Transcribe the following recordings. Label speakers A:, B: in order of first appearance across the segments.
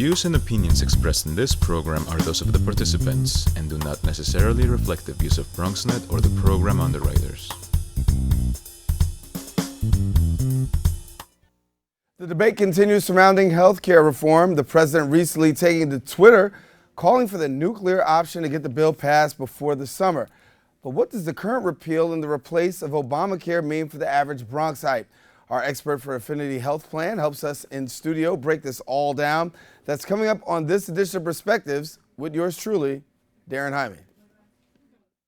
A: views and opinions expressed in this program are those of the participants and do not necessarily reflect the views of BronxNet or the program underwriters.
B: The debate continues surrounding health care reform. The president recently taking to Twitter, calling for the nuclear option to get the bill passed before the summer. But what does the current repeal and the replace of Obamacare mean for the average Bronxite? Our expert for Affinity Health Plan helps us in studio break this all down. That's coming up on this edition of Perspectives with yours truly, Darren Hyman.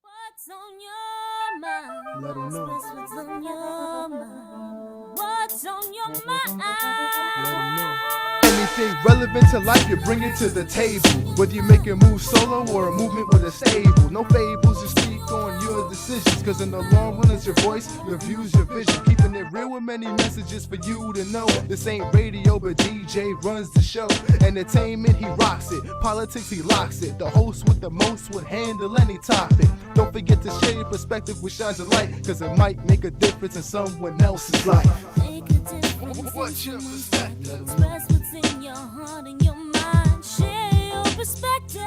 C: What's on your mind?
D: Let 'em know.
C: What's on your mind? What's on your mind?
D: Let 'em know. Anything relevant to life, you bring it to the table. Whether you make a move solo or a movement with a stable. No fables, you speak on your decisions. Cause in the long run, it's your voice, your views, your vision. Keeping it real with many messages for you to know. This ain't radio, but DJ runs the show. Entertainment, he rocks it. Politics, he locks it. The host with the most would handle any topic. Don't forget to share your perspective with shines of light. Cause it might make a difference in someone else's life.
C: Make a difference.
D: What's your perspective?
C: Express what's in your heart and your mind. Share your perspective.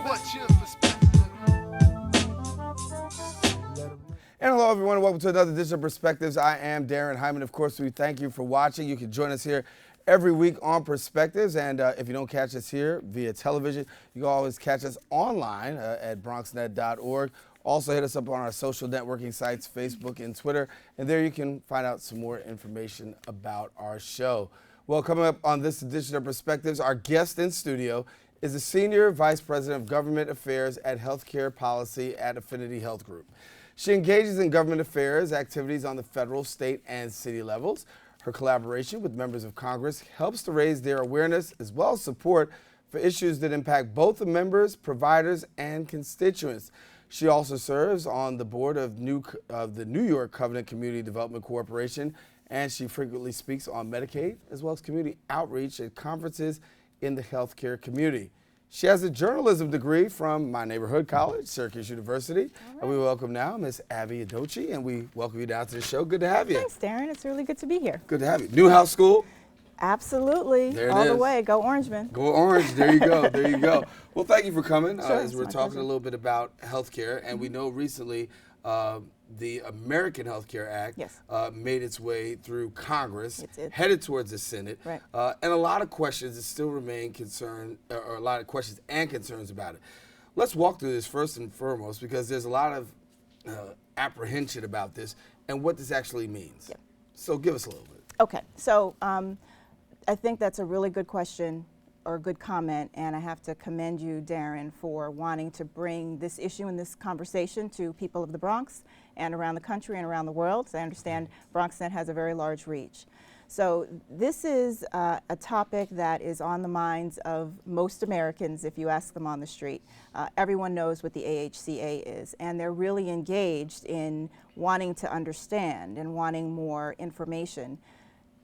D: What's your perspective?
B: And hello, everyone, and welcome to another edition of Perspectives. I am Darren Hyman. Of course, we thank you for watching. You can join us here every week on Perspectives. And if you don't catch us here via television, you can always catch us online at BronxNet.org. Also, hit us up on our social networking sites, Facebook and Twitter. And there you can find out some more information about our show. Well, coming up on this edition of Perspectives, our guest in studio is the Senior Vice President of Government Affairs at Healthcare Policy at Affinity Health Group. She engages in government affairs activities on the federal, state, and city levels. Her collaboration with members of Congress helps to raise their awareness as well as support for issues that impact both the members, providers, and constituents. She also serves on the board of the New York Covenant Community Development Corporation, and she frequently speaks on Medicaid as well as community outreach at conferences in the healthcare community. She has a journalism degree from my neighborhood college, Syracuse University. Right. And we welcome now Ms. Abenaa Udochi, and we welcome you down to the show. Good to have you.
E: Thanks, Darren. It's really good to be here.
B: Good to have you. Newhouse School?
E: Absolutely.
B: There it
E: All
B: is.
E: the way. Go Orangemen.
B: Go Orange. There you go. There you go. Well, thank you for coming.
E: Sure,
B: as we're talking a little bit about healthcare, and we know recently the American Health Care Act
E: Yes.
B: Made its way through Congress,
E: It
B: headed towards the Senate,
E: Right.
B: And a lot of questions that still remain or a lot of questions and concerns about it. Let's walk through this first and foremost because there's a lot of apprehension about this and what this actually means.
E: Yep.
B: So give us a little bit.
E: Okay. So I think that's a really good question or a good comment, and I have to commend you, Darren, for wanting to bring this issue and this conversation to people of the Bronx and around the country and around the world. So I understand BronxNet has a very large reach. So this is a topic that is on the minds of most Americans if you ask them on the street. Everyone knows what the AHCA is, and they're really engaged in wanting to understand and wanting more information,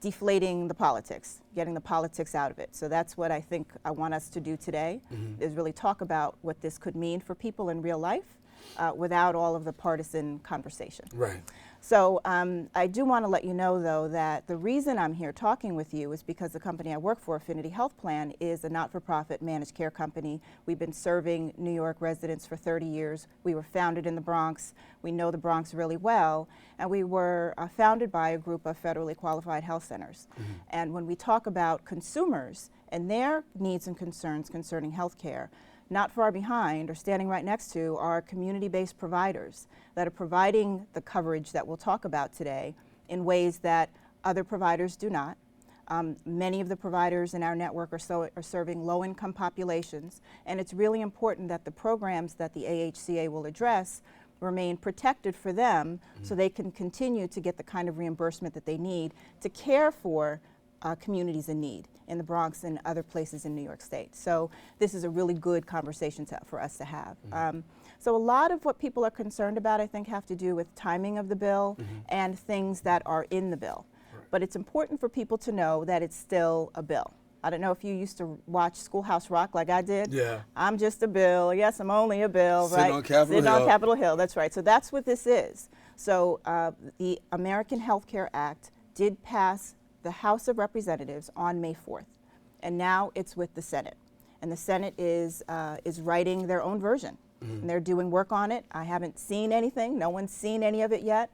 E: deflating the politics, getting the politics out of it. So that's what I think I want us to do today, is really talk about what this could mean for people in real life without all of the partisan conversation.
B: Right.
E: So I do want to let you know, though, that the reason I'm here talking with you is because the company I work for, Affinity Health Plan, is a not-for-profit managed care company. We've been serving New York residents for 30 years. We were founded in the Bronx. We know the Bronx really well. And we were founded by a group of federally qualified health centers. And when we talk about consumers and their needs and concerns concerning health care, not far behind or standing right next to are community-based providers that are providing the coverage that we'll talk about today in ways that other providers do not. Many of the providers in our network are serving low-income populations, and it's really important that the programs that the AHCA will address remain protected for them so they can continue to get the kind of reimbursement that they need to care for communities in need in the Bronx and other places in New York State. So this is a really good conversation for us to have. So a lot of what people are concerned about, I think, have to do with timing of the bill and things that are in the bill. Right. But it's important for people to know that it's still a bill. I don't know if you used to watch Schoolhouse Rock like I did.
B: Yeah.
E: I'm just a bill. Yes, I'm only a bill,
B: Sitting
E: right?
B: on Capitol
E: Sitting
B: Hill.
E: on Capitol Hill, that's right. So that's what this is. So the American Health Care Act did pass the House of Representatives on May 4th, and now it's with the Senate. And the Senate is writing their own version, and they're doing work on it. I haven't seen anything. No one's seen any of it yet.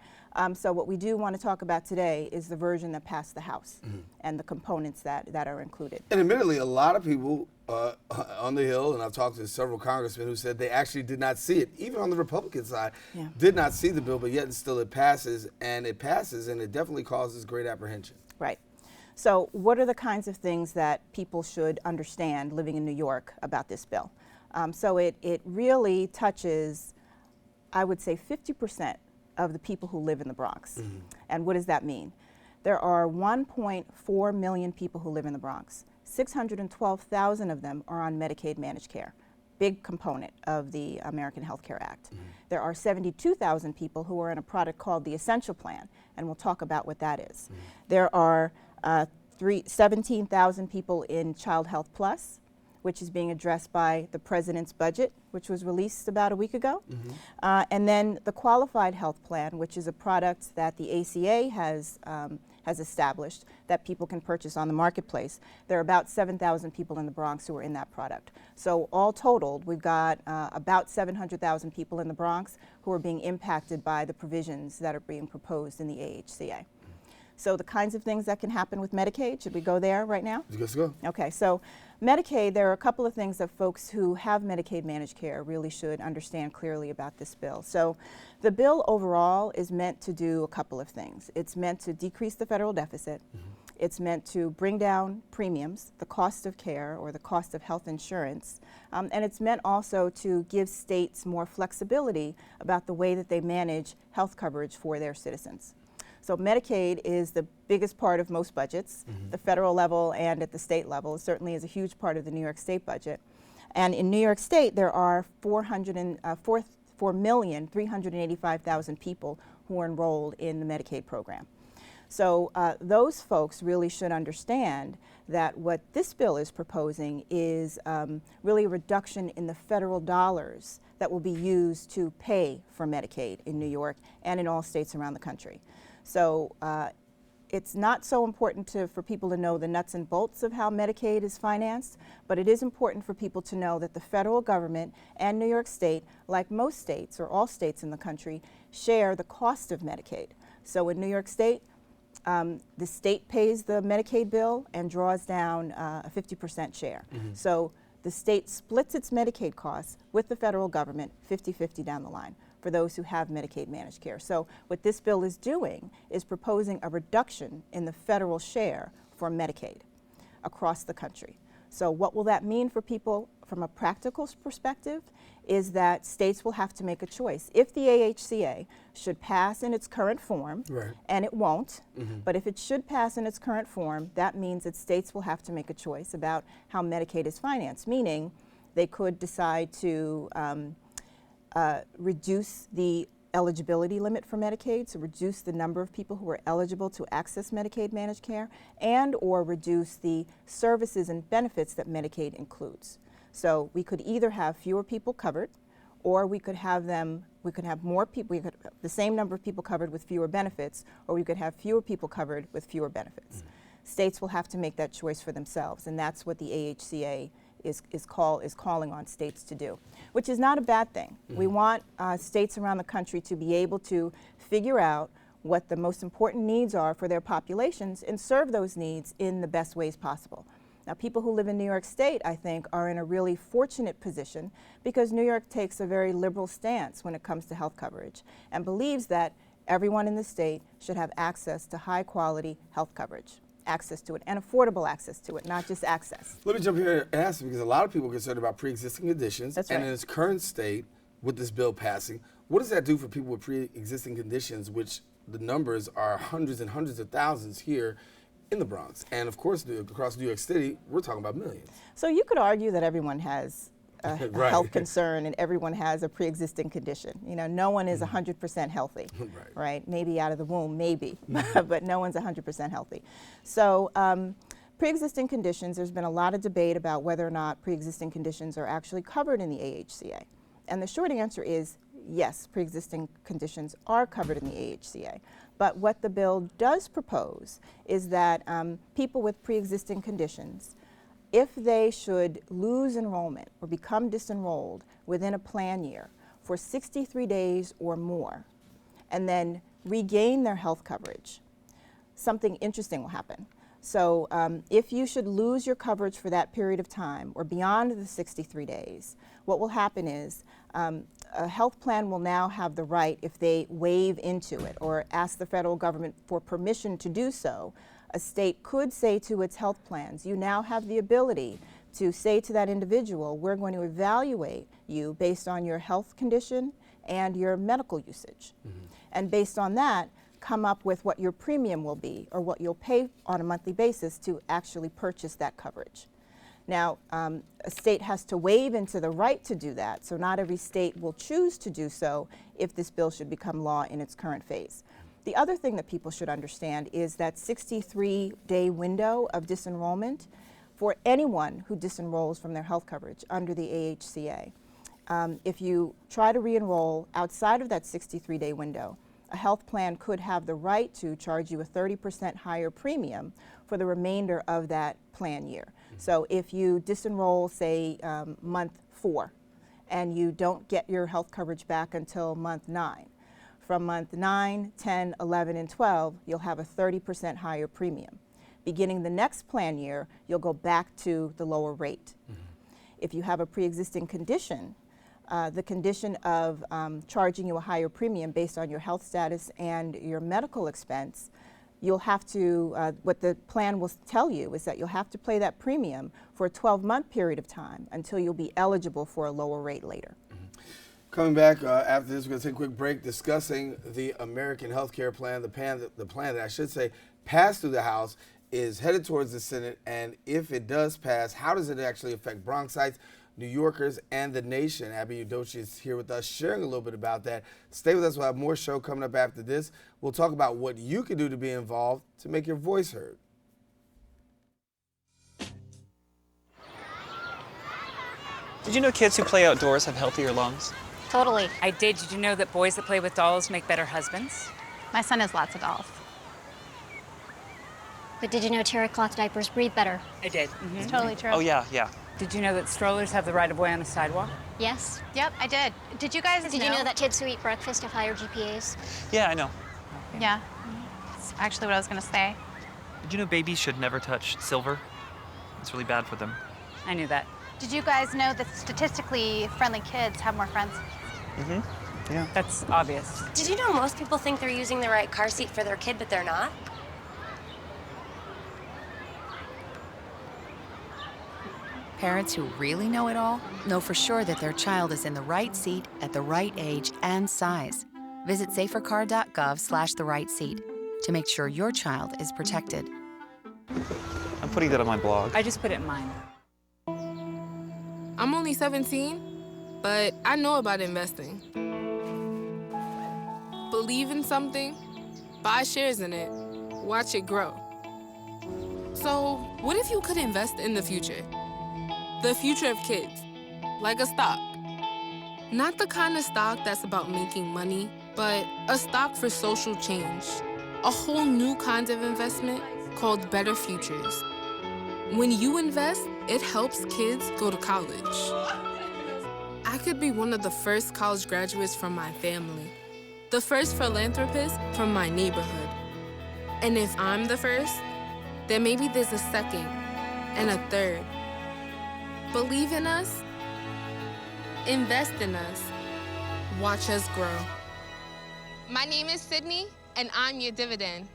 E: So what we do want to talk about today is the version that passed the House and the components that are included.
B: And admittedly, a lot of people on the Hill, and I've talked to several congressmen who said they actually did not see it, even on the Republican side, did not see the bill, but yet and still it passes, and it definitely causes great apprehension.
E: Right. So what are the kinds of things that people should understand living in New York about this bill? So it really touches, I would say, 50% of the people who live in the Bronx. And what does that mean? There are 1.4 million people who live in the Bronx. 612,000 of them are on Medicaid managed care, big component of the American Health Care Act. There are 72,000 people who are in a product called the Essential Plan, and we'll talk about what that is. There are 17,000 people in Child Health Plus, which is being addressed by the President's budget, which was released about a week ago. And then the Qualified Health Plan, which is a product that the ACA has established that people can purchase on the marketplace. There are about 7,000 people in the Bronx who are in that product. So all totaled, we've got about 700,000 people in the Bronx who are being impacted by the provisions that are being proposed in the AHCA. So the kinds of things that can happen with Medicaid, should we go there right now?
B: Let's go.
E: Okay, so Medicaid, there are a couple of things that folks who have Medicaid managed care really should understand clearly about this bill. So the bill overall is meant to do a couple of things. It's meant to decrease the federal deficit. It's meant to bring down premiums, the cost of care or the cost of health insurance. And it's meant also to give states more flexibility about the way that they manage health coverage for their citizens. So Medicaid is the biggest part of most budgets, the federal level and at the state level. It certainly is a huge part of the New York State budget. And in New York State, there are 4,385,000 people who are enrolled in the Medicaid program. So those folks really should understand that what this bill is proposing is really a reduction in the federal dollars that will be used to pay for Medicaid in New York and in all states around the country. So it's not so important for people to know the nuts and bolts of how Medicaid is financed, but it is important for people to know that the federal government and New York State, like most states or all states in the country, share the cost of Medicaid. So in New York State, the state pays the Medicaid bill and draws down a 50% share. So the state splits its Medicaid costs with the federal government 50-50 down the line for those who have Medicaid managed care. So what this bill is doing is proposing a reduction in the federal share for Medicaid across the country. So what will that mean for people from a practical perspective is that states will have to make a choice. If the AHCA should pass in its current form, and it won't, but if it should pass in its current form, that means that states will have to make a choice about how Medicaid is financed, meaning they could decide to reduce the eligibility limit for Medicaid, so reduce the number of people who are eligible to access Medicaid managed care, and or reduce the services and benefits that Medicaid includes. So we could either have fewer people covered, or we could have more people, we could have the same number of people covered with fewer benefits, or we could have fewer people covered with fewer benefits. States will have to make that choice for themselves, and that's what the AHCA is calling on states to do, which is not a bad thing. We want states around the country to be able to figure out what the most important needs are for their populations and serve those needs in the best ways possible. Now, people who live in New York State, I think, are in a really fortunate position because New York takes a very liberal stance when it comes to health coverage and believes that everyone in the state should have access to high-quality health coverage. Access to it and affordable access to it, not just access.
B: Let me jump here and ask you, because a lot of people are concerned about pre-existing conditions.
E: That's
B: and
E: right.
B: in its current state, with this bill passing, what does that do for people with pre-existing conditions, which the numbers are hundreds and hundreds of thousands here in the Bronx? And of course, across New York City, we're talking about millions.
E: So you could argue that everyone has a
B: Right.
E: health concern and everyone has a pre-existing condition. You know, no one is 100% healthy, right? Maybe out of the womb, maybe, but no one's 100% healthy. So pre-existing conditions, there's been a lot of debate about whether or not pre-existing conditions are actually covered in the AHCA. And the short answer is yes, pre-existing conditions are covered in the AHCA. But what the bill does propose is that people with pre-existing conditions, if they should lose enrollment or become disenrolled within a plan year for 63 days or more, and then regain their health coverage, something interesting will happen. So if you should lose your coverage for that period of time or beyond the 63 days, what will happen is a health plan will now have the right, if they waive into it or ask the federal government for permission to do so, a state could say to its health plans, you now have the ability to say to that individual, we're going to evaluate you based on your health condition and your medical usage. And based on that, come up with what your premium will be or what you'll pay on a monthly basis to actually purchase that coverage. Now, a state has to waive into the right to do that, so not every state will choose to do so if this bill should become law in its current phase. The other thing that people should understand is that 63-day window of disenrollment for anyone who disenrolls from their health coverage under the AHCA. If you try to re-enroll outside of that 63-day window, a health plan could have the right to charge you a 30% higher premium for the remainder of that plan year. So if you disenroll, say, month 4, and you don't get your health coverage back until month 9, from month 9, 10, 11, and 12, you'll have a 30% higher premium. Beginning the next plan year, you'll go back to the lower rate. If you have a pre-existing condition, the condition of charging you a higher premium based on your health status and your medical expense, you'll have to, what the plan will tell you is that you'll have to pay that premium for a 12-month period of time until you'll be eligible for a lower rate later.
B: Coming back after this, we're going to take a quick break discussing the American Health Care Plan. The plan that I should say passed through the House is headed towards the Senate, and if it does pass, how does it actually affect Bronxites, New Yorkers, and the nation? Abenaa Udochi is here with us sharing a little bit about that. Stay with us. We'll have more show coming up after this. We'll talk about what you can do to be involved to make your voice heard.
F: Did you know kids who play outdoors have healthier lungs?
G: Totally.
H: I did. Did you know that boys that play with dolls make better husbands?
G: My son has lots of dolls.
I: But did you know terry cloth diapers breathe better?
H: I did.
G: It's totally true.
F: Oh, yeah.
H: Did you know that strollers have the right of way on a sidewalk?
I: Yes.
G: Yep, I did. Did you guys
I: Did you know that kids who eat breakfast have higher GPAs?
F: Yeah, I know.
G: Yeah. That's actually what I was going to say.
F: Did you know babies should never touch silver? It's really bad for them.
H: I knew that.
G: Did you guys know that statistically friendly kids have more friends?
F: Yeah.
H: That's obvious.
I: Did you know most people think they're using the right car seat for their kid, but they're not?
J: Parents who really know it all know for sure that their child is in the right seat at the right age and size. Visit safercar.gov/the right seat to make sure your child is protected.
F: I'm putting that on my blog.
H: I just put it in mine.
K: I'm only 17, but I know about investing. Believe in something, buy shares in it, watch it grow. So, what if you could invest in the future? The future of kids, like a stock. Not the kind of stock that's about making money, but a stock for social change. A whole new kind of investment called Better Futures. When you invest, it helps kids go to college. I could be one of the first college graduates from my family, the first philanthropist from my neighborhood. And if I'm the first, then maybe there's a second and a third. Believe in us, invest in us, watch us grow. My name is Sydney, and I'm your dividend.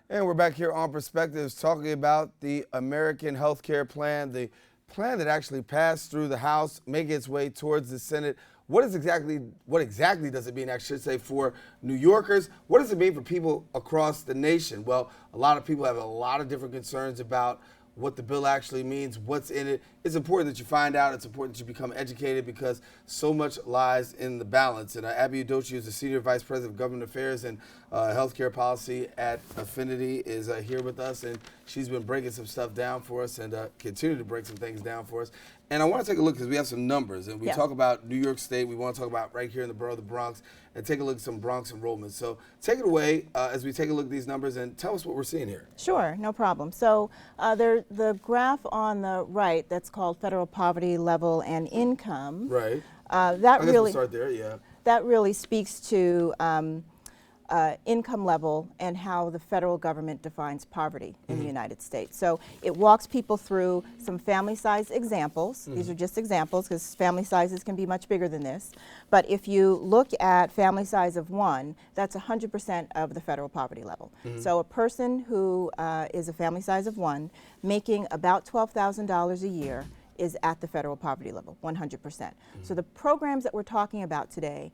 B: And we're back here on Perspectives talking about the American Health Care Plan, the plan that actually passed through the House, making its way towards the Senate. What exactly does it mean, I should say, for New Yorkers? What does it mean for people across the nation? Well, a lot of people have a lot of different concerns about what the bill actually means, what's in it. It's important that you find out. It's important that you become educated because so much lies in the balance. And Abenaa Udochi is the Senior Vice President of Government Affairs and Healthcare Policy at Affinity, is here with us, and she's been breaking some stuff down for us and continue to break some things down for us. And I want to take a look because we have some numbers, and we talk about New York State. We want to talk about right here in the borough of the Bronx, and take a look at some Bronx enrollment. So take it away as we take a look at these numbers and tell us what we're seeing here.
E: Sure, no problem. So the graph on the right, that's called federal poverty level and income.
B: Right.
E: That really
B: we'll start there. Yeah.
E: That really speaks to income level and how the federal government defines poverty in the United States. So it walks people through some family size examples. These are just examples because family sizes can be much bigger than this. But if you look at family size of 1, that's 100% of the federal poverty level. So a person who is a family size of 1 making about $12,000 a year is at the federal poverty level, 100%. So the programs that we're talking about today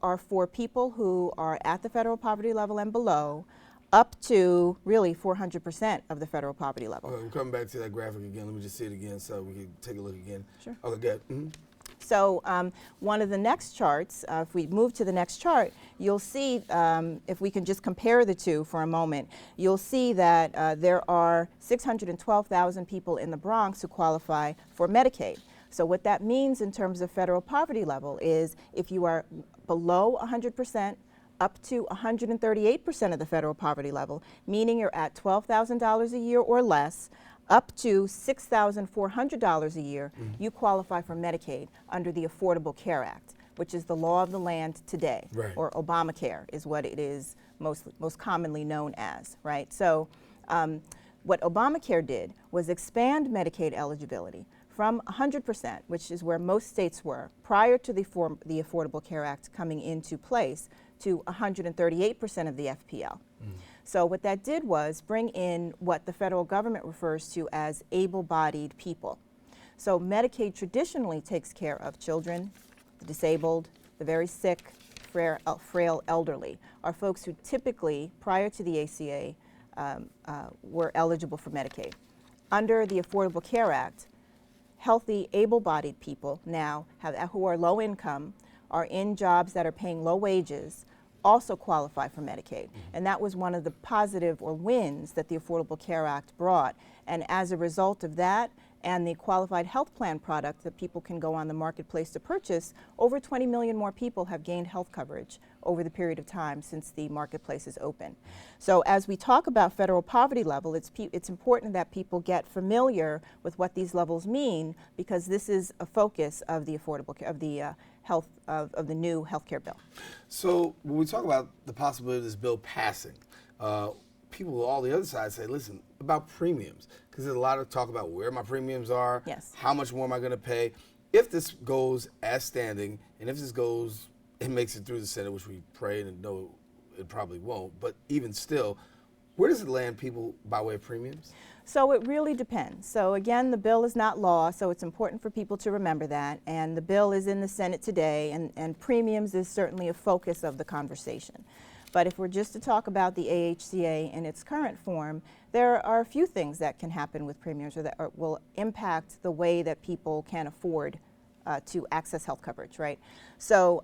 E: are for people who are at the federal poverty level and below, up to really 400% of the federal poverty level.
B: Okay, we're coming back to that graphic again. Let me just see it again so we can take a look again.
E: Sure.
B: Okay, good.
E: So one of the next charts, if we move to the next chart, you'll see, if we can just compare the two for a moment, you'll see that there are 612,000 people in the Bronx who qualify for Medicaid. So what that means in terms of federal poverty level is if you are below 100%, up to 138% of the federal poverty level, meaning you're at $12,000 a year or less, up to $6,400 a year, you qualify for Medicaid under the Affordable Care Act, which is the law of the land today, or Obamacare is what it is most commonly known as, right? So what Obamacare did was expand Medicaid eligibility from 100%, which is where most states were prior to the Affordable Care Act coming into place, to 138% of the FPL. So what that did was bring in what the federal government refers to as able-bodied people. So Medicaid traditionally takes care of children, the disabled, the very sick, frail elderly, are folks who typically, prior to the ACA, were eligible for Medicaid. Under the Affordable Care Act, healthy, able-bodied people now who are low income, are in jobs that are paying low wages, also qualify for Medicaid. And that was one of the positive or wins that the Affordable Care Act brought. And as a result of that and the qualified health plan product that people can go on the marketplace to purchase, over 20 million more people have gained health coverage over the period of time since the marketplace is open. So as we talk about federal poverty level, it's important that people get familiar with what these levels mean, because this is a focus of the of the new health care bill.
B: So when we talk about the possibility of this bill passing, people on all the other side say, listen, about premiums, because there's a lot of talk about where my premiums are, how much more am I going to pay. If this goes as standing, and if this goes, it makes it through the Senate, which we pray and know it probably won't, but even still, where does it land people by way of premiums?
E: So it really depends. So again, the bill is not law, so it's important for people to remember that. And the bill is in the Senate today, and premiums is certainly a focus of the conversation. But if we're just to talk about the AHCA in its current form, there are a few things that can happen with premiums or that will impact the way that people can afford to access health coverage, right? So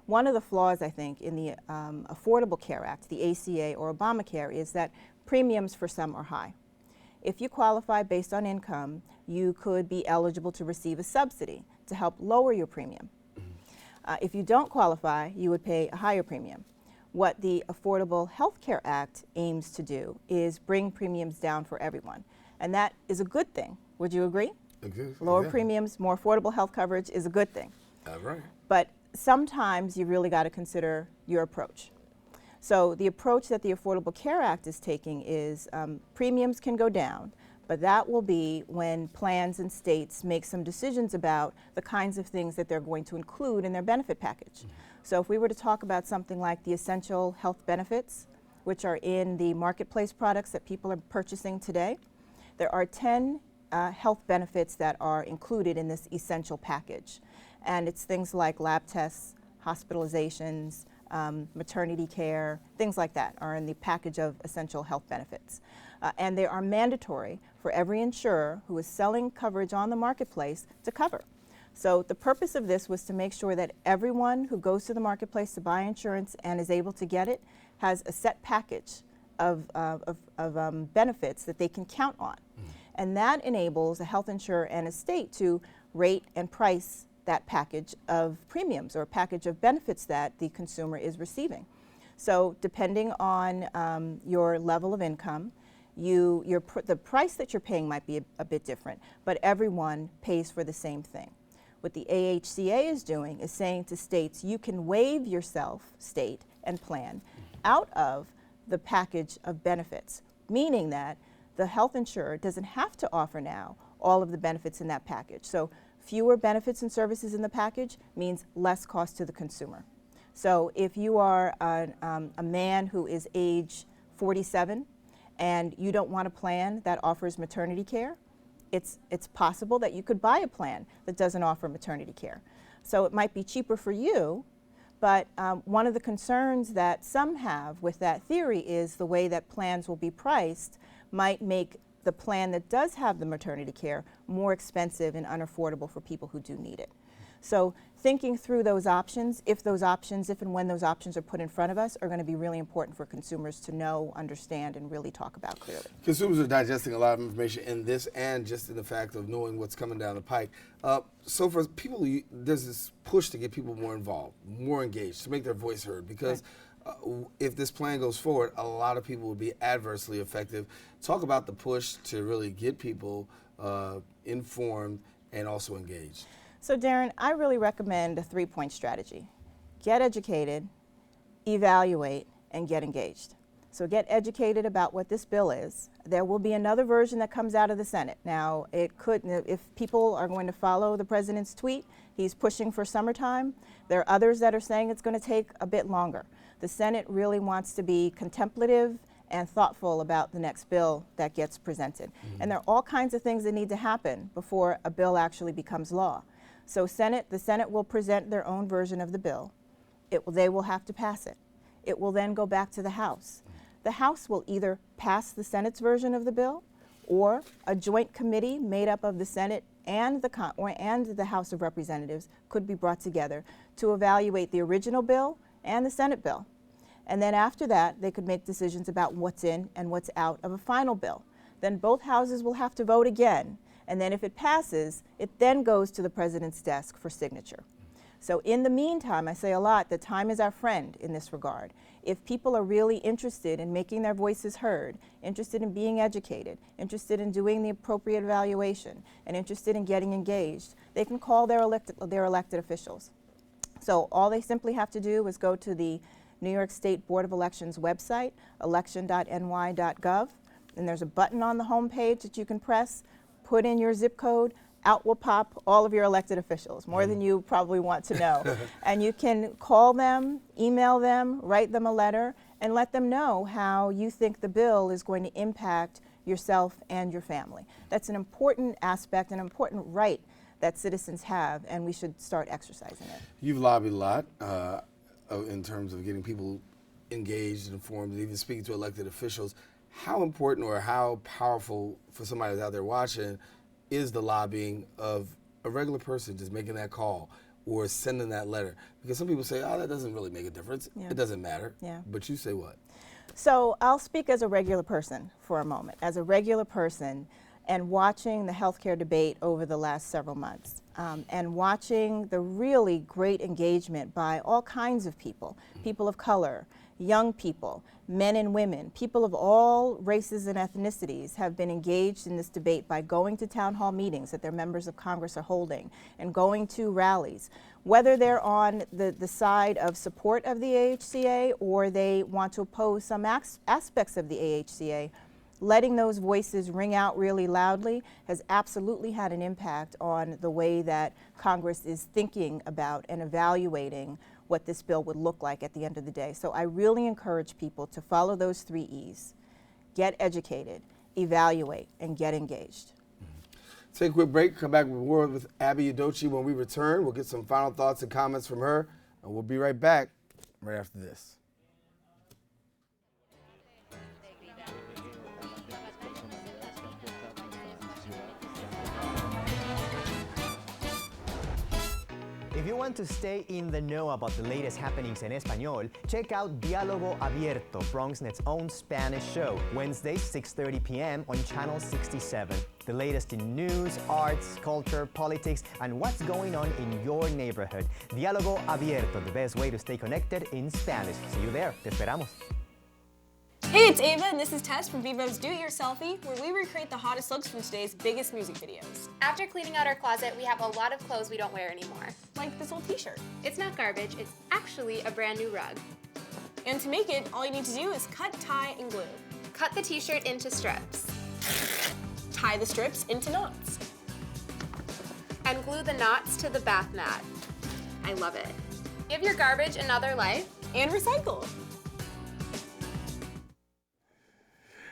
E: one of the flaws, I think, in the Affordable Care Act, the ACA or Obamacare, is that premiums for some are high. If you qualify based on income, you could be eligible to receive a subsidy to help lower your premium. If you don't qualify, you would pay a higher premium. What the Affordable Health Care Act aims to do is bring premiums down for everyone. And that is a good thing. Would you agree? Lower premiums, more affordable health coverage is a good thing.
B: Right.
E: But sometimes you really got to consider your approach. So the approach that the Affordable Care Act is taking is premiums can go down, but that will be when plans and states make some decisions about the kinds of things that they're going to include in their benefit package. So if we were to talk about something like the essential health benefits, which are in the marketplace products that people are purchasing today, there are 10 health benefits that are included in this essential package. And it's things like lab tests, hospitalizations, maternity care, things like that are in the package of essential health benefits. And they are mandatory for every insurer who is selling coverage on the marketplace to cover. So the purpose of this was to make sure that everyone who goes to the marketplace to buy insurance and is able to get it has a set package of benefits that they can count on. And that enables a health insurer and a state to rate and price that package of premiums or package of benefits that the consumer is receiving. So depending on your level of income, the price that you're paying might be a bit different, but everyone pays for the same thing. What the AHCA is doing is saying to states, you can waive yourself, state and plan, out of the package of benefits, meaning that the health insurer doesn't have to offer now all of the benefits in that package. So fewer benefits and services in the package means less cost to the consumer. So if you are a man who is age 47 and you don't want a plan that offers maternity care, it's possible that you could buy a plan that doesn't offer maternity care. So it might be cheaper for you, but one of the concerns that some have with that theory is the way that plans will be priced might make the plan that does have the maternity care more expensive and unaffordable for people who do need it. So thinking through those options, if and when those options are put in front of us, are going to be really important for consumers to know, understand, and really talk about clearly.
B: Consumers are digesting a lot of information in this and just in the fact of knowing what's coming down the pike. So for people, there's this push to get people more involved, more engaged, to make their voice heard, because if this plan goes forward, a lot of people will be adversely affected. Talk about the push to really get people informed and also engaged.
E: So Darren, I really recommend a 3-point strategy. Get educated, evaluate, and get engaged. So get educated about what this bill is. There will be another version that comes out of the Senate. Now, it could, if people are going to follow the president's tweet, he's pushing for summertime. There are others that are saying it's going to take a bit longer. The Senate really wants to be contemplative and thoughtful about the next bill that gets presented. And there are all kinds of things that need to happen before a bill actually becomes law. So the Senate will present their own version of the bill. They will have to pass it. It will then go back to the House. The House will either pass the Senate's version of the bill, or a joint committee made up of the Senate and the House of Representatives could be brought together to evaluate the original bill and the Senate bill. And then after that, they could make decisions about what's in and what's out of a final bill. Then both houses will have to vote again. And then if it passes, it then goes to the president's desk for signature. So in the meantime, I say a lot that time is our friend in this regard. If people are really interested in making their voices heard, interested in being educated, interested in doing the appropriate evaluation, and interested in getting engaged, they can call their elected officials. So all they simply have to do is go to the New York State Board of Elections website, election.ny.gov, and there's a button on the home page that you can press, put in your zip code, out will pop all of your elected officials, more than you probably want to know. And you can call them, email them, write them a letter, and let them know how you think the bill is going to impact yourself and your family. That's an important aspect, an important right that citizens have, and we should start exercising it.
B: You've lobbied a lot in terms of getting people engaged and informed, and even speaking to elected officials. How important or how powerful for somebody that's out there watching is the lobbying of a regular person just making that call or sending that letter? Because some people say, oh, that doesn't really make a difference.
E: Yeah.
B: It doesn't matter.
E: Yeah.
B: But you say what?
E: So I'll speak as a regular person for a moment. As a regular person and watching the healthcare debate over the last several months and watching the really great engagement by all kinds of people, people of color, young people, men and women, people of all races and ethnicities have been engaged in this debate by going to town hall meetings that their members of Congress are holding and going to rallies. Whether they're on the side of support of the AHCA or they want to oppose some aspects of the AHCA, letting those voices ring out really loudly has absolutely had an impact on the way that Congress is thinking about and evaluating what this bill would look like at the end of the day. So I really encourage people to follow those 3 E's. Get educated, evaluate, and get engaged.
B: Take a quick break, come back with more with Abenaa Udochi. When we return, we'll get some final thoughts and comments from her, and we'll be right back right after this.
L: If you want to stay in the know about the latest happenings en español, check out Diálogo Abierto, BronxNet's own Spanish show, Wednesdays 6:30 p.m. on Channel 67. The latest in news, arts, culture, politics, and what's going on in your neighborhood. Diálogo Abierto, the best way to stay connected in Spanish. See you there. Te esperamos.
M: Hey, it's Ava, and this is Tess from Vivo's Do It Yourselfie, where we recreate the hottest looks from today's biggest music videos.
I: After cleaning out our closet, we have a lot of clothes we don't wear anymore.
M: Like this old t-shirt.
I: It's not garbage, it's actually a brand new rug.
M: And to make it, all you need to do is cut, tie, and glue.
I: Cut the t-shirt into strips.
M: Tie the strips into knots.
I: And glue the knots to the bath mat. I love it. Give your garbage another life.
M: And recycle.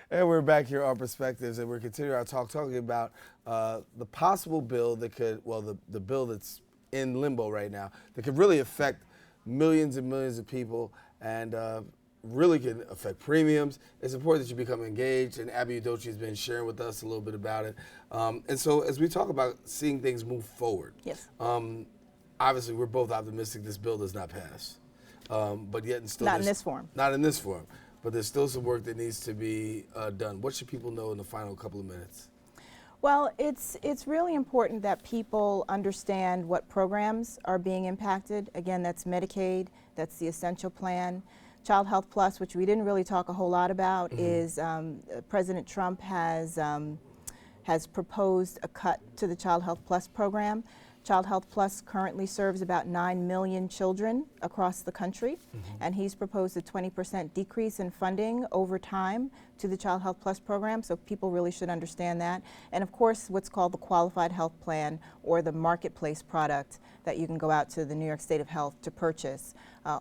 B: And we're back here on Perspectives, and we're continuing our talking about the possible bill that could, the bill that's in limbo right now, that could really affect millions and millions of people and really can affect premiums. It's important that you become engaged, and Abenaa Udochi has been sharing with us a little bit about it. And so as we talk about seeing things move forward,
E: yes.
B: Obviously we're both optimistic this bill does not pass, but yet and still
E: not in this form.
B: Not in this form. But there's still some work that needs to be done. What should people know in the final couple of minutes?
E: Well, it's really important that people understand what programs are being impacted. Again, that's Medicaid, that's the Essential Plan. Child Health Plus, which we didn't really talk a whole lot about, is President Trump has proposed a cut to the Child Health Plus program. Child Health Plus currently serves about 9 million children across the country, and he's proposed a 20% decrease in funding over time to the Child Health Plus program, so people really should understand that. And of course, what's called the Qualified Health Plan, or the marketplace product that you can go out to the New York State of Health to purchase.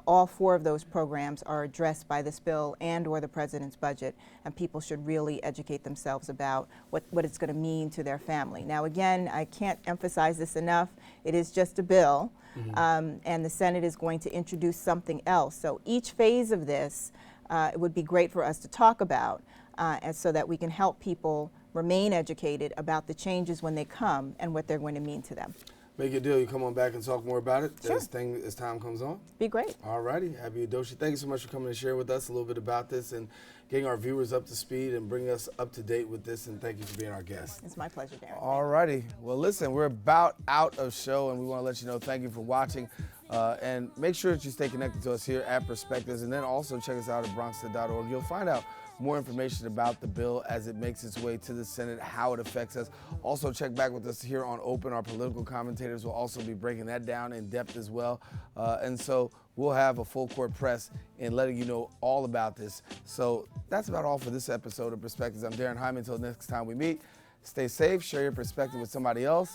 E: All 4 of those programs are addressed by this bill and or the president's budget, and people should really educate themselves about what it's going to mean to their family. Now again, I can't emphasize this enough, it is just a bill, and the Senate is going to introduce something else. So each phase of this, it would be great for us to talk about, and so that we can help people remain educated about the changes when they come and what they're going to mean to them.
B: Make a deal. You come on back and talk more about it
E: Sure.
B: as time comes on.
E: Be great.
B: All righty. Abenaa Udochi, thank you so much for coming and sharing with us a little bit about this and getting our viewers up to speed and bringing us up to date with this. And thank you for being our guest.
E: It's my pleasure, Darren.
B: All righty. Well, listen, we're about out of show, and we want to let you know thank you for watching. And make sure that you stay connected to us here at Perspectives, and then also check us out at BronxNet.org. You'll find out more information about the bill as it makes its way to the Senate, how it affects us. Also check back with us here on Open. Our political commentators will also be breaking that down in depth as well. And so we'll have a full court press in letting you know all about this. So that's about all for this episode of Perspectives. I'm Darren Hyman. Until next time we meet, stay safe, share your perspective with somebody else.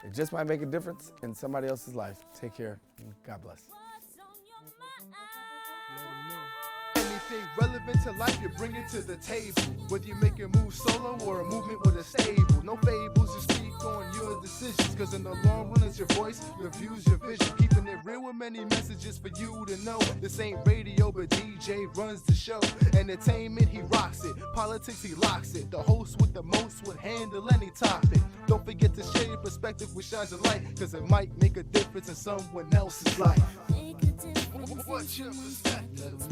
B: It just might make a difference in somebody else's life. Take care. God bless.
D: Anything relevant to life, you bring it to the table. Whether you make a move solo or a movement with a stable. No fables, you speak on your decisions. Cause in the long run, it's your voice, your views, your vision. Keeping it real with many messages for you to know. This ain't radio, but DJ runs the show. Entertainment, he rocks it. Politics, he locks it. The host with the most would handle any topic. Don't forget to share your perspective which shines a light. Cause it might make a difference in someone else's life.
C: Make a difference.
D: What's your perspective?